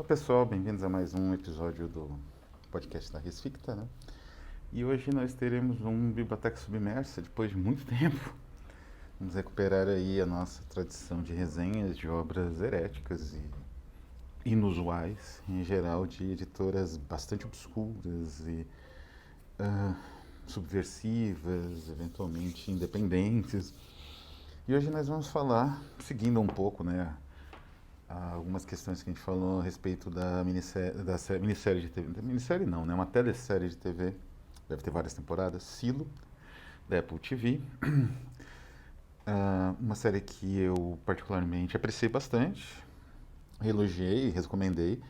Olá pessoal, bem-vindos a mais um episódio do podcast da Resficta, né? E hoje nós teremos um Biblioteca Submersa depois de muito tempo. Vamos recuperar aí a nossa tradição de resenhas de obras heréticas e inusuais, em geral de editoras bastante obscuras e ah, subversivas, eventualmente independentes. E hoje nós vamos falar, seguindo um pouco, né, algumas questões que a gente falou a respeito da minissérie de TV. Minissérie não, né? Uma telesérie de TV. Deve ter várias temporadas. Silo, da Apple TV. Uma série que eu particularmente apreciei bastante. Elogiei, recomendei.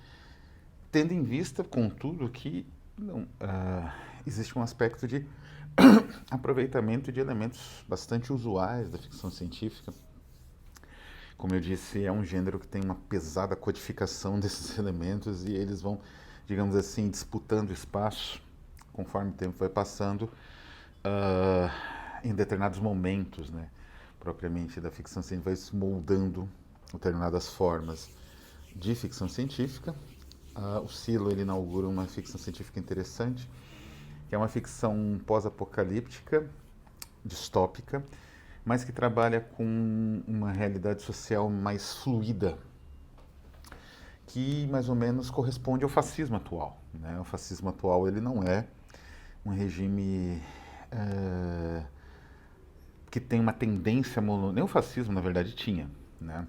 Tendo em vista, contudo, que não, existe um aspecto de aproveitamento de elementos bastante usuais da ficção científica. Como eu disse, é um gênero que tem uma pesada codificação desses elementos e eles vão, digamos assim, disputando espaço conforme o tempo vai passando em determinados momentos, né? Propriamente da ficção científica, vai se moldando determinadas formas de ficção científica. O Silo ele inaugura uma ficção científica interessante, que é uma ficção pós-apocalíptica, distópica, mas que trabalha com uma realidade social mais fluida, que mais ou menos corresponde ao fascismo atual, né? O fascismo atual ele não é um regime que tem uma tendência nem o fascismo na verdade tinha, né?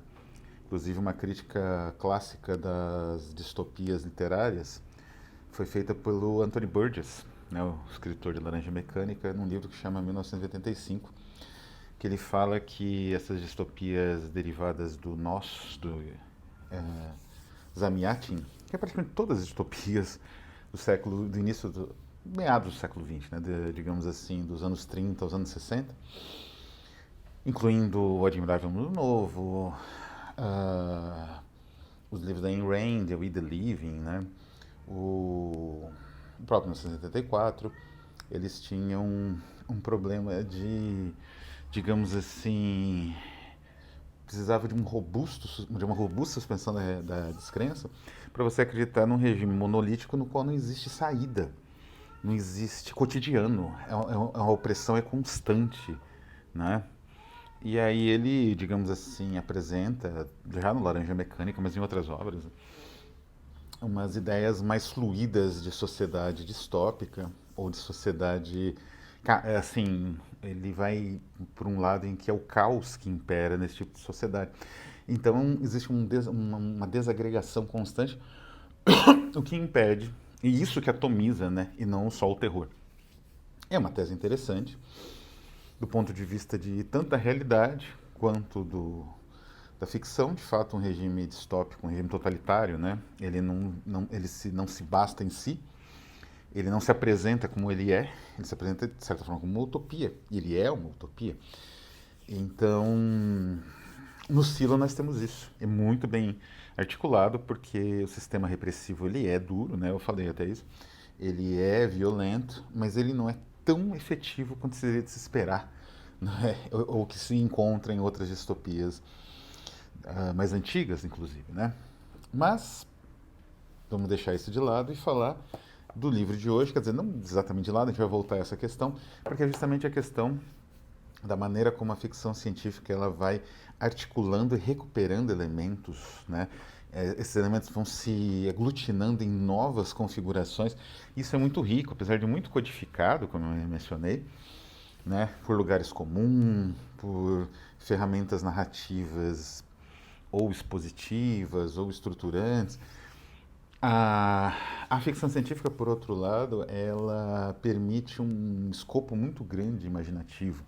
Inclusive uma crítica clássica das distopias literárias foi feita pelo Anthony Burgess, né, o escritor de Laranja Mecânica, num livro que chama 1985, que ele fala que essas distopias derivadas do nós, do Zamiatin, que é praticamente todas as distopias do início meados do século XX, né, digamos assim, dos anos 30 aos anos 60, incluindo O Admirável Mundo Novo, os livros da Ayn Rand, We the Living, né, o próprio 1984, eles tinham um problema de, digamos assim, precisava de uma robusta suspensão da descrença para você acreditar num regime monolítico no qual não existe saída, não existe cotidiano, a opressão é constante, né? E aí ele, digamos assim, apresenta, já no Laranja Mecânica, mas em outras obras, umas ideias mais fluídas de sociedade distópica ou de sociedade, assim, ele vai por um lado em que é o caos que impera nesse tipo de sociedade. Então existe uma desagregação constante, o que impede, e isso que atomiza, né, e não só o terror. É uma tese interessante, do ponto de vista de tanta realidade quanto da ficção, de fato, um regime distópico, um regime totalitário, né? Ele não se basta em si, ele não se apresenta como ele é, ele se apresenta, de certa forma, como uma utopia. E ele é uma utopia. Então, no Silo nós temos isso. É muito bem articulado, porque o sistema repressivo ele é duro, né? Eu falei até isso. Ele é violento, mas ele não é tão efetivo quanto seria de se esperar, né? Ou que se encontra em outras distopias mais antigas, inclusive, né? Mas vamos deixar isso de lado e falar do livro de hoje, quer dizer, não exatamente de lado, a gente vai voltar a essa questão, porque é justamente a questão da maneira como a ficção científica ela vai articulando e recuperando elementos, né? Esses elementos vão se aglutinando em novas configurações. Isso é muito rico, apesar de muito codificado, como eu mencionei, né? Por lugares comuns, por ferramentas narrativas ou expositivas ou estruturantes. A ficção científica, por outro lado, ela permite um escopo muito grande imaginativo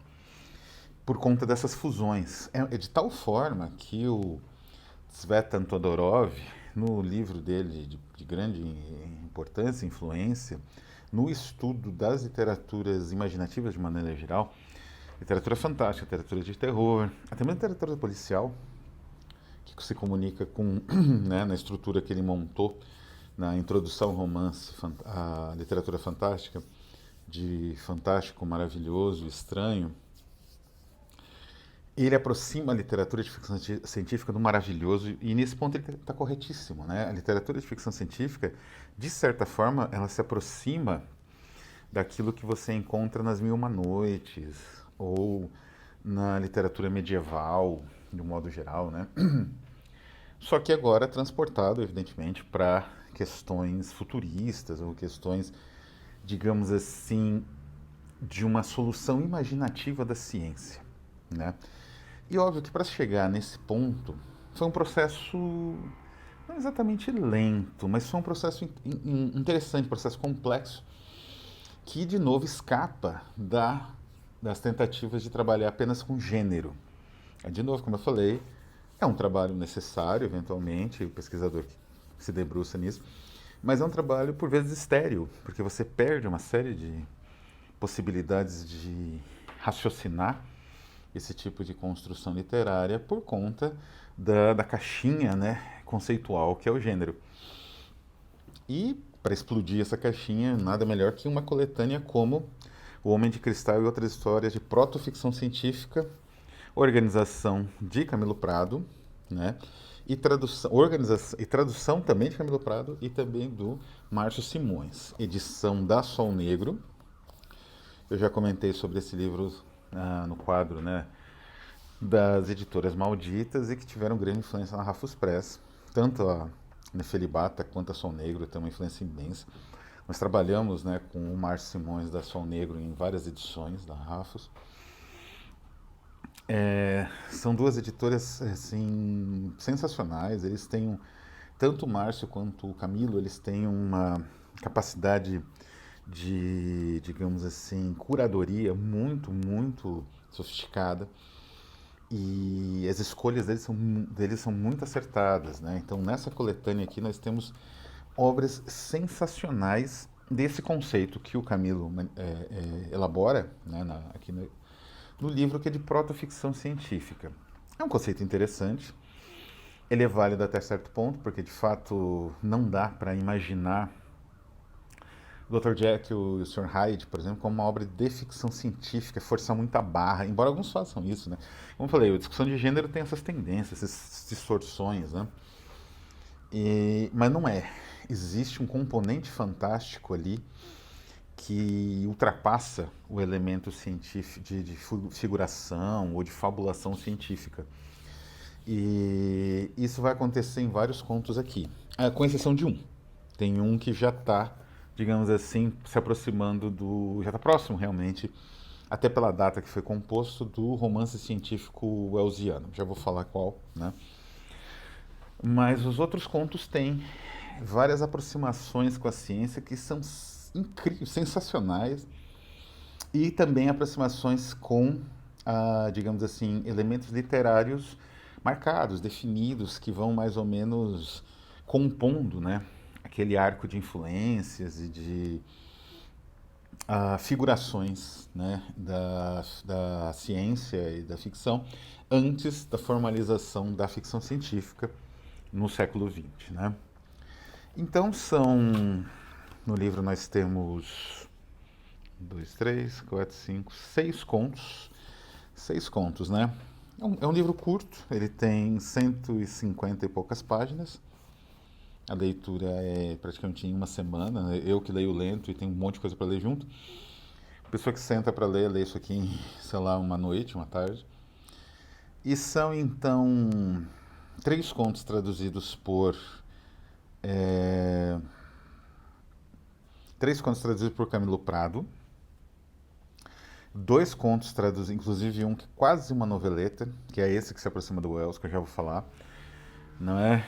por conta dessas fusões. É de tal forma que o Tsvetan Todorov, no livro dele de grande importância e influência, no estudo das literaturas imaginativas de maneira geral, literatura fantástica, literatura de terror, até mesmo literatura policial, que se comunica com, né, na estrutura que ele montou na introdução ao romance, a literatura fantástica, de fantástico, maravilhoso, estranho, ele aproxima a literatura de ficção científica do maravilhoso, e nesse ponto ele está corretíssimo, né? A literatura de ficção científica, de certa forma, ela se aproxima daquilo que você encontra nas Mil e Uma Noites, ou na literatura medieval, de um modo geral, né? Só que agora transportado, evidentemente, para questões futuristas, ou questões, digamos assim, de uma solução imaginativa da ciência, né? E óbvio que para chegar nesse ponto foi um processo não exatamente lento, mas foi um processo interessante, um processo complexo, que de novo escapa das tentativas de trabalhar apenas com gênero. De novo, como eu falei, é um trabalho necessário, eventualmente, o pesquisador que se debruça nisso, mas é um trabalho por vezes estéril, porque você perde uma série de possibilidades de raciocinar esse tipo de construção literária por conta da caixinha, né, conceitual que é o gênero. E para explodir essa caixinha, nada melhor que uma coletânea como O Homem de Cristal e Outras Histórias de Protoficção Científica, organização de Camilo Prado, né? E tradução também de Camilo Prado e também do Márcio Simões, edição da Sol Negro. Eu já comentei sobre esse livro no quadro, né, das editoras malditas e que tiveram grande influência na Rafus Press. Tanto a Nefelibata quanto a Sol Negro têm uma influência imensa. Nós trabalhamos, né, com o Márcio Simões da Sol Negro em várias edições da Rafus. São duas editoras assim, sensacionais. Eles têm, tanto o Márcio quanto o Camilo, eles têm uma capacidade de, digamos assim, curadoria muito sofisticada. E as escolhas deles são muito acertadas, né? Então, nessa coletânea aqui, nós temos obras sensacionais desse conceito que o Camilo elabora, né, aqui no livro, que é de protoficção científica. É um conceito interessante, ele é válido até certo ponto, porque de fato não dá para imaginar o Dr. Jekyll e o Sr. Hyde, por exemplo, como uma obra de ficção científica, forçar muita barra, embora alguns façam isso, né? Como eu falei, a discussão de gênero tem essas tendências, essas distorções, né? Mas não é. Existe um componente fantástico ali que ultrapassa o elemento científico de figuração ou de fabulação científica. E isso vai acontecer em vários contos aqui, com exceção de um. Tem um que já está, digamos assim, se aproximando já está próximo realmente, até pela data que foi composto, do romance científico wellesiano. Já vou falar qual, né? Mas os outros contos têm várias aproximações com a ciência que são incríveis, sensacionais, e também aproximações com, digamos assim, elementos literários marcados, definidos, que vão mais ou menos compondo, né, aquele arco de influências e de figurações, né, da ciência e da ficção antes da formalização da ficção científica no século XX, né? Então no livro nós temos 6 contos. 6 contos, né? É um livro curto, ele tem 150 e poucas páginas. A leitura é praticamente em uma semana. Eu que leio lento e tenho um monte de coisa para ler junto. A pessoa que senta para ler, lê isso aqui em, sei lá, uma noite, uma tarde. E são, então, 3 contos traduzidos por... 3 contos traduzidos por Camilo Prado. 2 contos traduzidos, inclusive um que é quase uma noveleta, que é esse que se aproxima do Wells, que eu já vou falar, não é?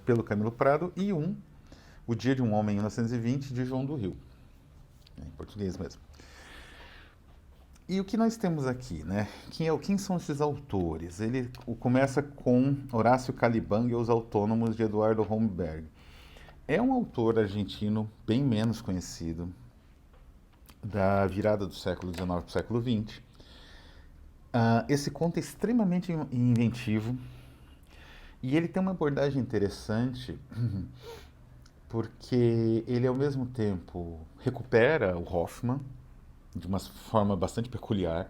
Pelo Camilo Prado, e O Dia de um Homem em 1920, de João do Rio, em português mesmo. E o que nós temos aqui, né? Quem são esses autores? Ele começa com Horácio Caliban e Os Autônomos, de Eduardo Holmberg. É um autor argentino bem menos conhecido, da virada do século XIX para o século XX. Esse conto é extremamente inventivo e ele tem uma abordagem interessante porque ele, ao mesmo tempo, recupera o Hoffmann de uma forma bastante peculiar,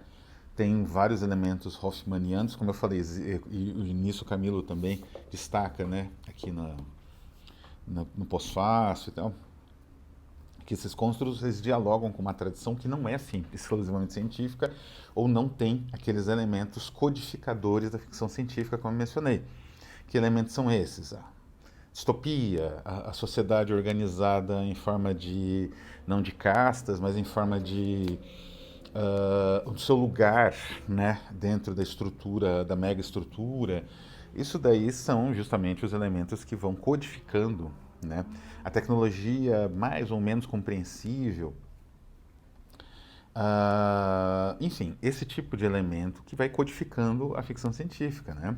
tem vários elementos hoffmannianos, como eu falei, e nisso o Camilo também destaca, né, aqui no pós-fácil e tal, que esses construtos eles dialogam com uma tradição que não é assim, exclusivamente científica ou não tem aqueles elementos codificadores da ficção científica, como eu mencionei. Que elementos são esses? A distopia, a sociedade organizada em forma de, não de castas, mas em forma de o seu lugar, né, dentro da estrutura, da mega estrutura. Isso daí são justamente os elementos que vão codificando, né, a tecnologia mais ou menos compreensível. Enfim, esse tipo de elemento que vai codificando a ficção científica, né?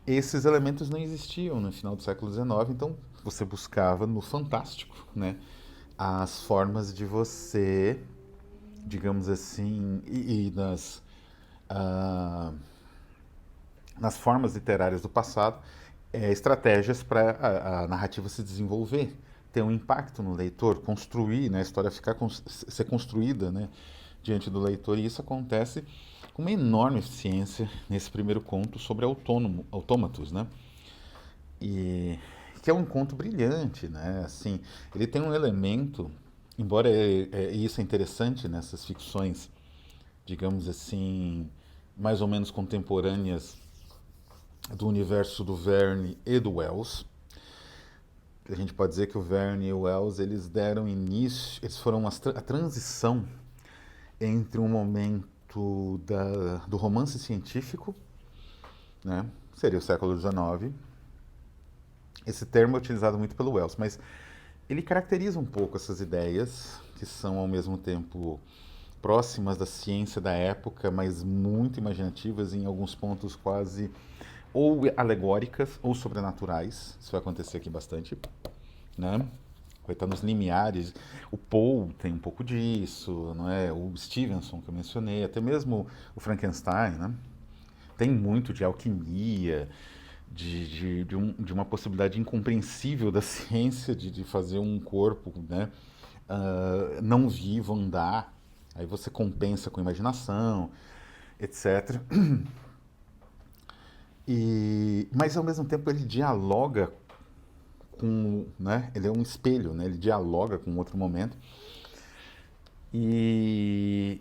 Esses elementos não existiam no final do século XIX, então você buscava no fantástico, né, as formas de você, digamos assim, ah, nas formas literárias do passado, estratégias para a narrativa se desenvolver, ter um impacto no leitor, construir, né, a história ser construída, né, diante do leitor, e isso acontece com uma enorme eficiência nesse primeiro conto sobre autômatos, né? E que é um conto brilhante, né? Assim, ele tem um elemento, embora isso é interessante nessas ficções, digamos assim, mais ou menos contemporâneas do universo do Verne e do Wells. A gente pode dizer que o Verne e o Wells eles deram início, eles foram a transição entre um momento do romance científico, né? Seria o século XIX. Esse termo é utilizado muito pelo Wells, mas ele caracteriza um pouco essas ideias que são ao mesmo tempo próximas da ciência da época, mas muito imaginativas em alguns pontos quase ou alegóricas ou sobrenaturais. Isso vai acontecer aqui bastante, né? Vai estar nos limiares. O Poe tem um pouco disso, não é? O Stevenson que eu mencionei, até mesmo o Frankenstein, né? Tem muito de alquimia, de uma possibilidade incompreensível da ciência de fazer um corpo, né, não vivo andar. Aí você compensa com imaginação, etc. Mas ao mesmo tempo ele dialoga com, né, ele é um espelho, né, ele dialoga com outro momento. E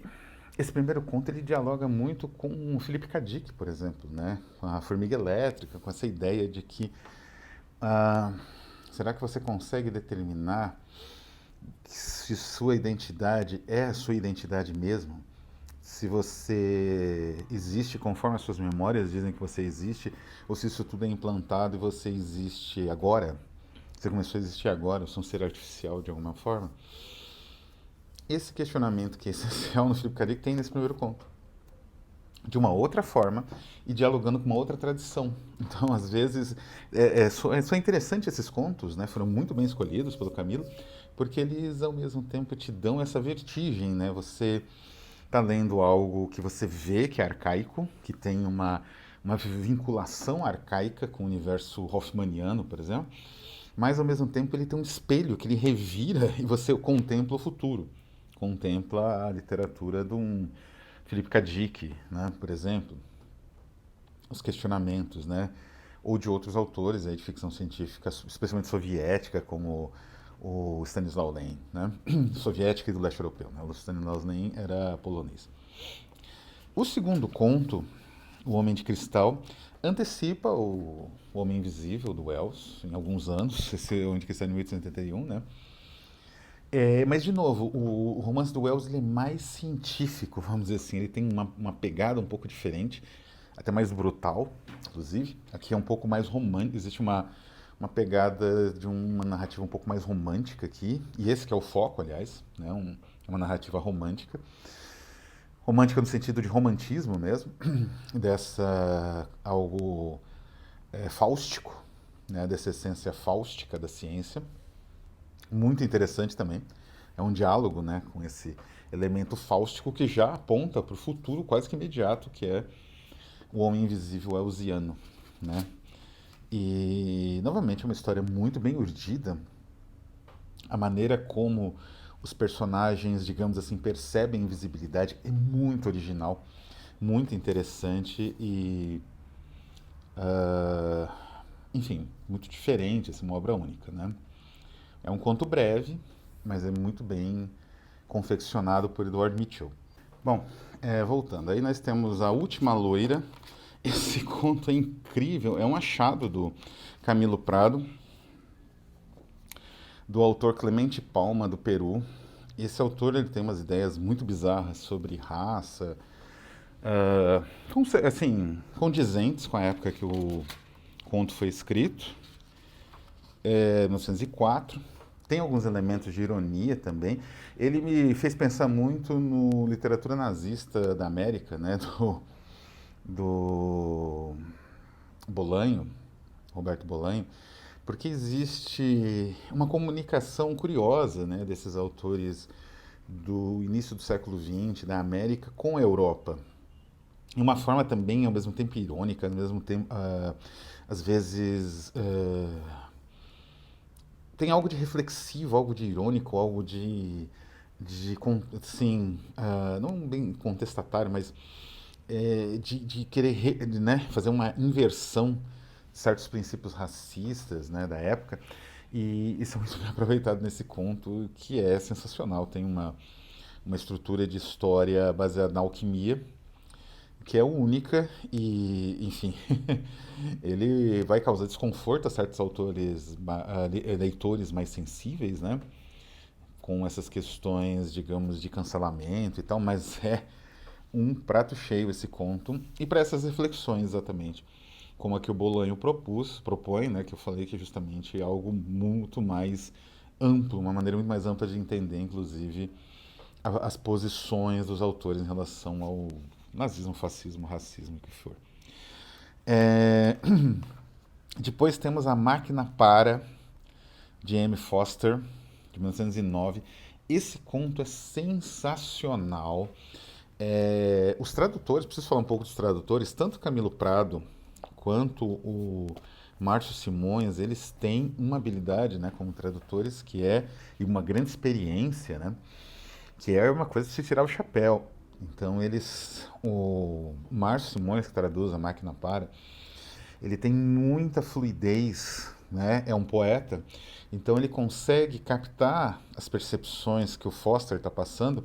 esse primeiro conto ele dialoga muito com o Philip K. Dick, por exemplo, né, com a formiga elétrica, com essa ideia de que ah, será que você consegue determinar se sua identidade é a sua identidade mesmo? Se você existe conforme as suas memórias dizem que você existe, ou se isso tudo é implantado e você existe agora? Você começou a existir agora, você é um ser artificial de alguma forma? Esse questionamento que é essencial no Philip K. Dick tem nesse primeiro conto. De uma outra forma e dialogando com uma outra tradição. Então, às vezes, são interessantes esses contos, né? Foram muito bem escolhidos pelo Camilo, porque eles, ao mesmo tempo, te dão essa vertigem, né? Você está lendo algo que você vê que é arcaico, que tem uma vinculação arcaica com o universo hoffmanniano, por exemplo, mas, ao mesmo tempo, ele tem um espelho que ele revira e você contempla o futuro. Contempla a literatura de um Philip K. Dick, né, por exemplo, os questionamentos, né, ou de outros autores aí de ficção científica, especialmente soviética, como o Stanislaw Lem, né, soviética e do leste europeu, né, o Stanislaw Lem era polonês. O segundo conto, O Homem de Cristal, antecipa o Homem Invisível do Wells em alguns anos, esse Homem de Cristal é em 1881, né, mas, de novo, o romance do Wells ele é mais científico, vamos dizer assim. Ele tem uma pegada um pouco diferente, até mais brutal, inclusive. Aqui é um pouco mais romântico, existe uma pegada de uma narrativa um pouco mais romântica aqui. E esse que é o foco, aliás, né? Uma narrativa romântica. Romântica no sentido de romantismo mesmo, dessa algo fáustico, né? Dessa essência fáustica da ciência. Muito interessante também. É um diálogo, né, com esse elemento fáustico que já aponta para o futuro quase que imediato, que é o Homem Invisível Elziano, né? E, novamente, é uma história muito bem urdida. A maneira como os personagens, digamos assim, percebem invisibilidade é muito original. muito interessante e, ah, enfim, muito diferente, assim, uma obra única, né? É um conto breve, mas é muito bem confeccionado por Edward Mitchell. Bom, voltando, aí nós temos A Última Loira. Esse conto é incrível, é um achado do Camilo Prado, do autor Clemente Palma, do Peru. Esse autor ele tem umas ideias muito bizarras sobre raça, assim, condizentes com a época que o conto foi escrito, 1904. Tem alguns elementos de ironia também. Ele me fez pensar muito no literatura nazista da América, né, do Bolanho, Roberto Bolanho, porque existe uma comunicação curiosa, né, desses autores do início do século XX, da América, com a Europa. De uma forma também, ao mesmo tempo, irônica, ao mesmo tempo, às vezes, tem algo de reflexivo, algo de irônico, algo assim, não bem contestatário, mas de querer né, fazer uma inversão de certos princípios racistas, né, da época. E isso é muito bem aproveitado nesse conto, que é sensacional. Tem uma estrutura de história baseada na alquimia, que é única e, enfim, ele vai causar desconforto a certos autores, leitores mais sensíveis, né? Com essas questões, digamos, de cancelamento e tal, mas é um prato cheio esse conto e para essas reflexões exatamente, como a que o Bolanho propõe, né? Que eu falei que é justamente algo muito mais amplo, uma maneira muito mais ampla de entender, inclusive, as posições dos autores em relação ao nazismo, fascismo, racismo, o que for. É, Depois temos A Máquina Para, de M. Foster, de 1909. Esse conto é sensacional. Os tradutores, preciso falar um pouco dos tradutores, tanto Camilo Prado quanto o Márcio Simões, eles têm uma habilidade, né, como tradutores que é, e uma grande experiência, né, que é uma coisa de se tirar o chapéu. Então o Márcio Simões, que traduz A Máquina Para, ele tem muita fluidez, né? É um poeta, então ele consegue captar as percepções que o Foster está passando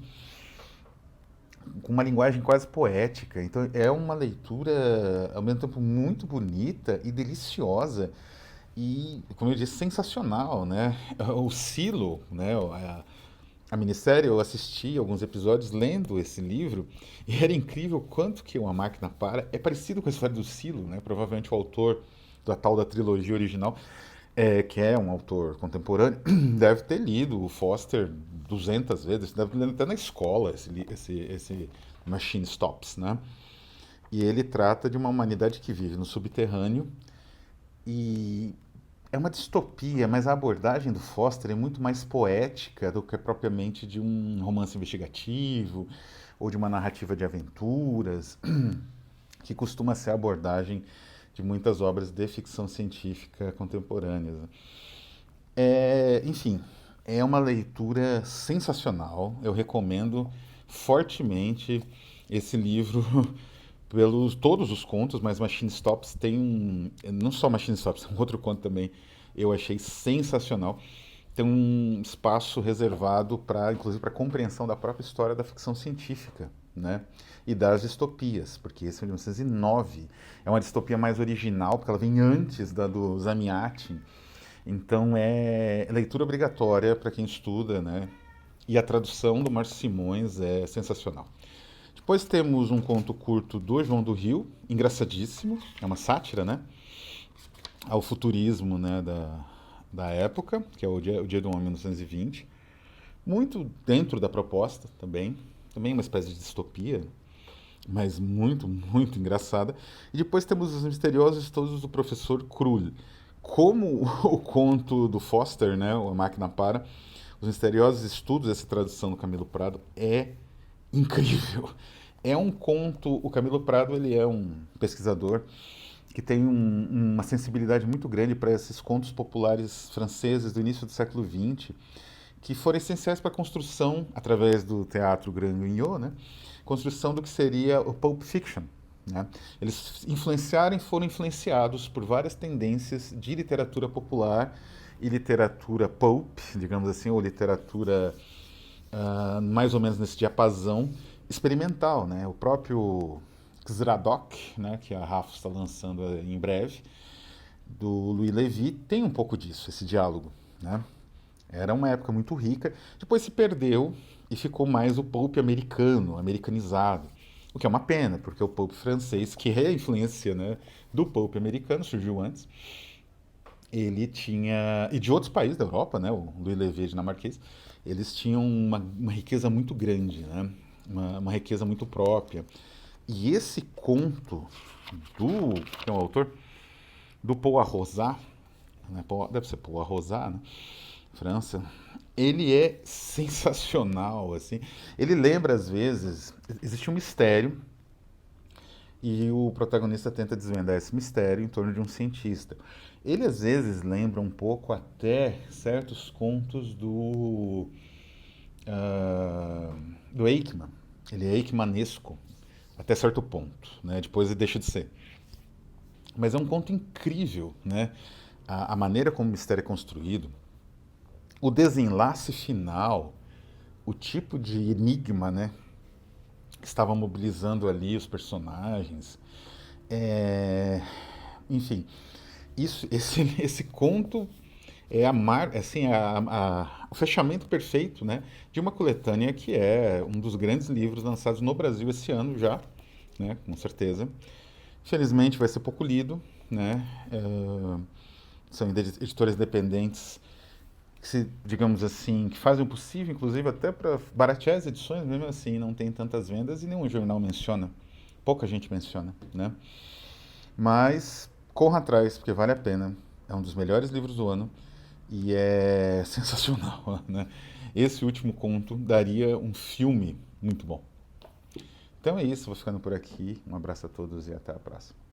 com uma linguagem quase poética. Então é uma leitura ao mesmo tempo muito bonita e deliciosa e, como eu disse, sensacional, né? O Silo, né? A minissérie, eu assisti alguns episódios lendo esse livro e era incrível quanto que Uma Máquina Para é parecido com a história do Silo, né? Provavelmente o autor da tal da trilogia original, que é um autor contemporâneo, deve ter lido o Foster 200 vezes, deve ter lido até na escola esse Machine Stops, né? E ele trata de uma humanidade que vive no subterrâneo e é uma distopia, mas a abordagem do Foster é muito mais poética do que propriamente de um romance investigativo ou de uma narrativa de aventuras, que costuma ser a abordagem de muitas obras de ficção científica contemporâneas. Enfim, é uma leitura sensacional. Eu recomendo fortemente esse livro pelos todos os contos, mas Machine Stops tem não só Machine Stops, um outro conto também eu achei sensacional. Tem um espaço reservado para, inclusive, para compreensão da própria história da ficção científica, né? E das distopias, porque esse é de 1909. É uma distopia mais original, porque ela vem antes da do Zamiatin. Então é leitura obrigatória para quem estuda, né? E a tradução do Márcio Simões é sensacional. Depois temos um conto curto do João do Rio, engraçadíssimo, é uma sátira, né? Ao futurismo, né, da época, que é o Dia do Homem 1920. Muito dentro da proposta também uma espécie de distopia, mas muito, muito engraçada. E depois temos Os Misteriosos Estudos do Professor Krull. Como o conto do Foster, né, A Máquina Para, Os Misteriosos Estudos, essa tradução do Camilo Prado, é incrível. É um conto, o Camilo Prado ele é um pesquisador que tem uma sensibilidade muito grande para esses contos populares franceses do início do século XX, que foram essenciais para a construção, através do teatro Grand Guignol, né, construção do que seria o Pulp Fiction. Né? Eles influenciaram e foram influenciados por várias tendências de literatura popular e literatura pulp, digamos assim, ou literatura mais ou menos nesse diapasão experimental. Né? O próprio Xradok, né, que a Rafa está lançando em breve, do Louis Levy, tem um pouco disso, esse diálogo. Né? Era uma época muito rica, depois se perdeu e ficou mais o pulp americano, americanizado. O que é uma pena, porque o pulp francês, que é a influência, né, do pulp americano, surgiu antes, ele tinha, e de outros países da Europa, né, o Louis Levy dinamarquês, eles tinham uma riqueza muito grande, né, uma riqueza muito própria. E esse conto do, que é um autor, do Paul Arrozat, né, deve ser Paul Arrozat, né, França, ele é sensacional, assim. Ele lembra, às vezes, existe um mistério e o protagonista tenta desvendar esse mistério em torno de um cientista. Ele, às vezes, lembra um pouco até certos contos do Eichmann. Ele é Eichmannesco, até certo ponto, né? Depois ele deixa de ser. Mas é um conto incrível, né? A maneira como o mistério é construído, o desenlace final, o tipo de enigma, né, que estava mobilizando ali os personagens, é... enfim, esse conto é assim, o fechamento perfeito, né, de uma coletânea que é um dos grandes livros lançados no Brasil esse ano já, né, com certeza. Infelizmente vai ser pouco lido, né, são editoras independentes que se, digamos assim, que fazem o possível, inclusive até para baratear as edições, mesmo assim não tem tantas vendas e nenhum jornal menciona, pouca gente menciona, né? Mas corra atrás, porque vale a pena. É um dos melhores livros do ano e é sensacional, né? Esse último conto daria um filme muito bom. Então é isso, vou ficando por aqui. Um abraço a todos e até a próxima.